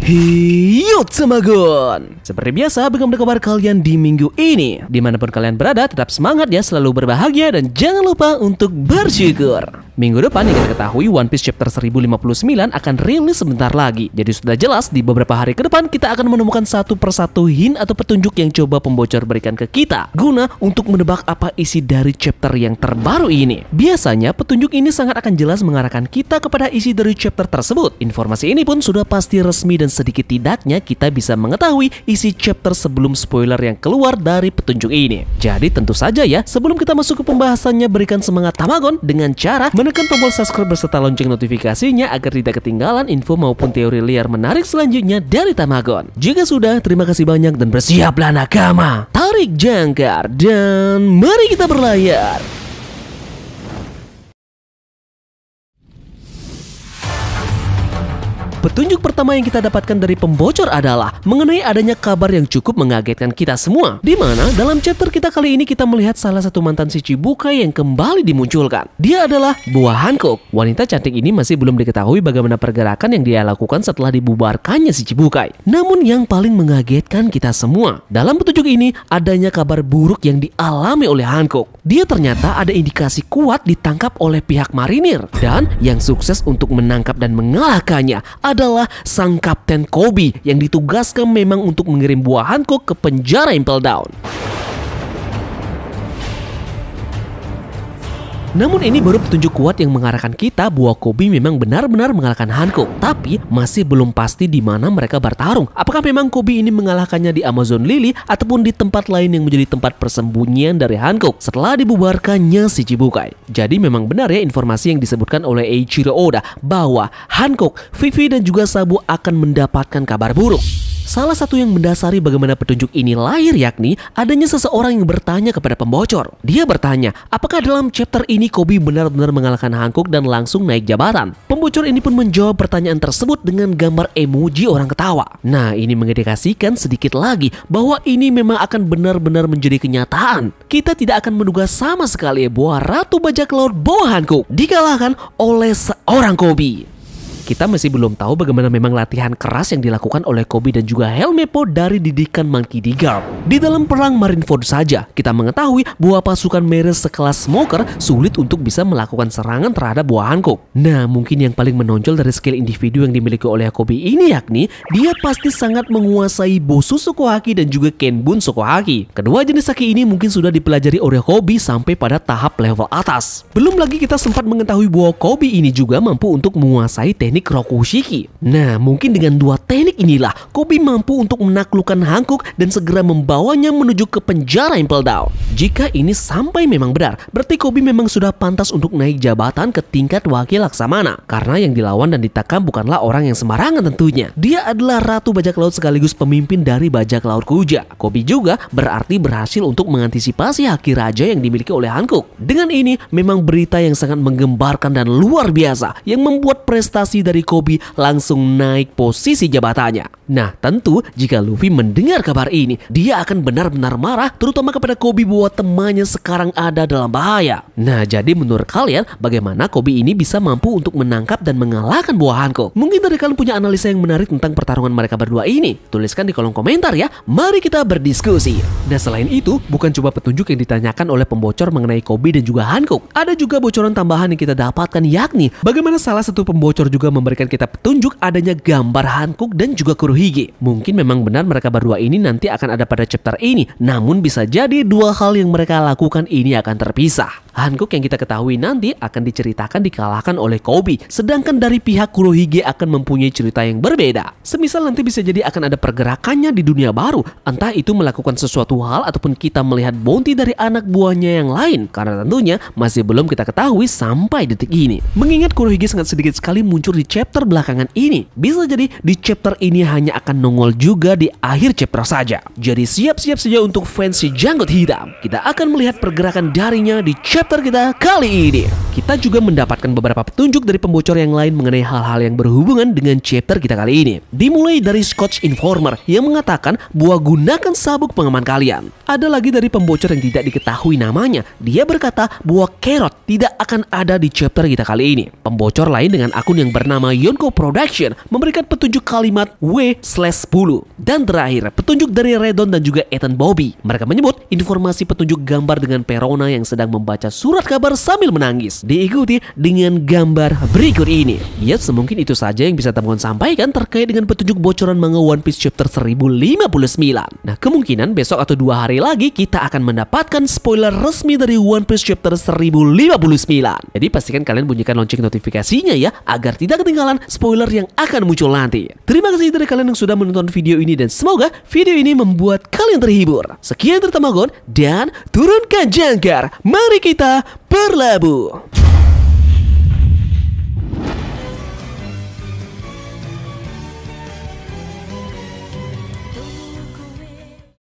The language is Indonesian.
Hiyo Tamagon. Seperti biasa, bagaimana kabar kalian di minggu ini? Dimanapun kalian berada, tetap semangat ya, selalu berbahagia dan jangan lupa untuk bersyukur. Minggu depan yang kita ketahui One Piece chapter 1059 akan rilis sebentar lagi. Jadi sudah jelas di beberapa hari ke depan kita akan menemukan satu persatu hint atau petunjuk yang coba pembocor berikan ke kita guna untuk menebak apa isi dari chapter yang terbaru ini. Biasanya petunjuk ini sangat akan jelas mengarahkan kita kepada isi dari chapter tersebut. Informasi ini pun sudah pasti resmi dan sedikit tidaknya kita bisa mengetahui isi chapter sebelum spoiler yang keluar dari petunjuk ini. Jadi tentu saja ya, sebelum kita masuk ke pembahasannya, berikan semangat Tamagon dengan cara menekan tombol subscribe beserta lonceng notifikasinya agar tidak ketinggalan info maupun teori liar menarik selanjutnya dari Tamagon. Jika sudah, terima kasih banyak dan bersiaplah nakama. Tarik jangkar dan mari kita berlayar. Petunjuk pertama yang kita dapatkan dari pembocor adalah mengenai adanya kabar yang cukup mengagetkan kita semua. Di mana dalam chapter kita kali ini kita melihat salah satu mantan si Chichibukai yang kembali dimunculkan. Dia adalah Buah Hancock. Wanita cantik ini masih belum diketahui bagaimana pergerakan yang dia lakukan setelah dibubarkannya si Chichibukai. Namun yang paling mengagetkan kita semua, dalam petunjuk ini adanya kabar buruk yang dialami oleh Hancock. Dia ternyata ada indikasi kuat ditangkap oleh pihak marinir. Dan yang sukses untuk menangkap dan mengalahkannya adalah sang Kapten Koby yang ditugaskan memang untuk mengirim Buah Hancock ke penjara Impel Down. Namun ini baru petunjuk kuat yang mengarahkan kita bahwa Koby memang benar-benar mengalahkan Hancock. Tapi masih belum pasti di mana mereka bertarung. Apakah memang Koby ini mengalahkannya di Amazon Lily ataupun di tempat lain yang menjadi tempat persembunyian dari Hancock setelah dibubarkannya si Chichibukai. Jadi memang benar ya informasi yang disebutkan oleh Eiichiro Oda bahwa Hancock, Vivi dan juga Sabu akan mendapatkan kabar buruk. Salah satu yang mendasari bagaimana petunjuk ini lahir yakni adanya seseorang yang bertanya kepada pembocor. Dia bertanya, apakah dalam chapter ini Koby benar-benar mengalahkan Hancock dan langsung naik jabatan? Pembocor ini pun menjawab pertanyaan tersebut dengan gambar emoji orang ketawa. Nah, ini mengindikasikan sedikit lagi bahwa ini memang akan benar-benar menjadi kenyataan. Kita tidak akan menduga sama sekali bahwa Ratu Bajak Laut Buah Hancock dikalahkan oleh seorang Koby. Kita masih belum tahu bagaimana memang latihan keras yang dilakukan oleh Koby dan juga Helmeppo dari didikan Monkey D. Garp. Di dalam perang Marineford saja, kita mengetahui bahwa pasukan Meres sekelas Smoker sulit untuk bisa melakukan serangan terhadap Buah Hancock. Nah, mungkin yang paling menonjol dari skill individu yang dimiliki oleh Koby ini yakni dia pasti sangat menguasai Bosu Sokohaki dan juga Kenbun Sokohaki. Kedua jenis haki ini mungkin sudah dipelajari oleh Koby sampai pada tahap level atas. Belum lagi kita sempat mengetahui bahwa Koby ini juga mampu untuk menguasai teknik Rokushiki. Nah, mungkin dengan dua teknik inilah Koby mampu untuk menaklukkan Hancock dan segera membawanya menuju ke penjara Impel Down. Jika ini sampai memang benar, berarti Koby memang sudah pantas untuk naik jabatan ke tingkat wakil laksamana. Karena yang dilawan dan ditakam bukanlah orang yang sembarangan tentunya. Dia adalah Ratu Bajak Laut sekaligus pemimpin dari Bajak Laut Kuja. Koby juga berarti berhasil untuk mengantisipasi haki raja yang dimiliki oleh Hancock. Dengan ini memang berita yang sangat menggembarkan dan luar biasa yang membuat prestasi dari Koby langsung naik posisi jabatannya. Nah, tentu jika Luffy mendengar kabar ini, dia akan benar-benar marah terutama kepada Koby bahwa temannya sekarang ada dalam bahaya. Nah, jadi menurut kalian bagaimana Koby ini bisa mampu untuk menangkap dan mengalahkan Buah Hancock? Mungkin dari kalian punya analisa yang menarik tentang pertarungan mereka berdua ini. Tuliskan di kolom komentar ya. Mari kita berdiskusi. Nah, selain itu, bukan cuma petunjuk yang ditanyakan oleh pembocor mengenai Koby dan juga Hancock. Ada juga bocoran tambahan yang kita dapatkan yakni bagaimana salah satu pembocor juga memberikan kita petunjuk adanya gambar Hancock dan juga Kurohige. Mungkin memang benar mereka berdua ini nanti akan ada pada chapter ini. Namun bisa jadi dua hal yang mereka lakukan ini akan terpisah. Hancock yang kita ketahui nanti akan diceritakan dikalahkan oleh Koby, sedangkan dari pihak Kurohige akan mempunyai cerita yang berbeda. Semisal nanti bisa jadi akan ada pergerakannya di dunia baru, entah itu melakukan sesuatu hal ataupun kita melihat bounty dari anak buahnya yang lain, karena tentunya masih belum kita ketahui sampai detik ini. Mengingat Kurohige sangat sedikit sekali muncul di chapter belakangan ini, bisa jadi di chapter ini hanya akan nongol juga di akhir chapter saja. Jadi siap-siap saja untuk fans si Janggut Hitam. Kita akan melihat pergerakan darinya di chapter kita kali ini. Kita juga mendapatkan beberapa petunjuk dari pembocor yang lain mengenai hal-hal yang berhubungan dengan chapter kita kali ini. Dimulai dari Scotch Informer yang mengatakan bahwa gunakan sabuk pengaman kalian. ada lagi dari pembocor yang tidak diketahui namanya. Dia berkata bahwa Carrot tidak akan ada di chapter kita kali ini. Pembocor lain dengan akun yang bernama Yonko Production memberikan petunjuk kalimat W/10. Dan terakhir, petunjuk dari Redon dan juga Ethan Bobby. Mereka menyebut informasi petunjuk gambar dengan Perona yang sedang membaca surat kabar sambil menangis. Diikuti dengan gambar berikut ini. Ya, semungkin itu saja yang bisa teman sampaikan terkait dengan petunjuk bocoran manga One Piece chapter 1059. Nah, kemungkinan besok atau 2 hari lagi kita akan mendapatkan spoiler resmi dari One Piece chapter 1059. Jadi pastikan kalian bunyikan lonceng notifikasinya ya, agar tidak ketinggalan spoiler yang akan muncul nanti. Terima kasih dari kalian yang sudah menonton video ini dan semoga video ini membuat kalian terhibur. Sekian dari Tamagon dan turunkan jangkar. Mari kita berlabuh.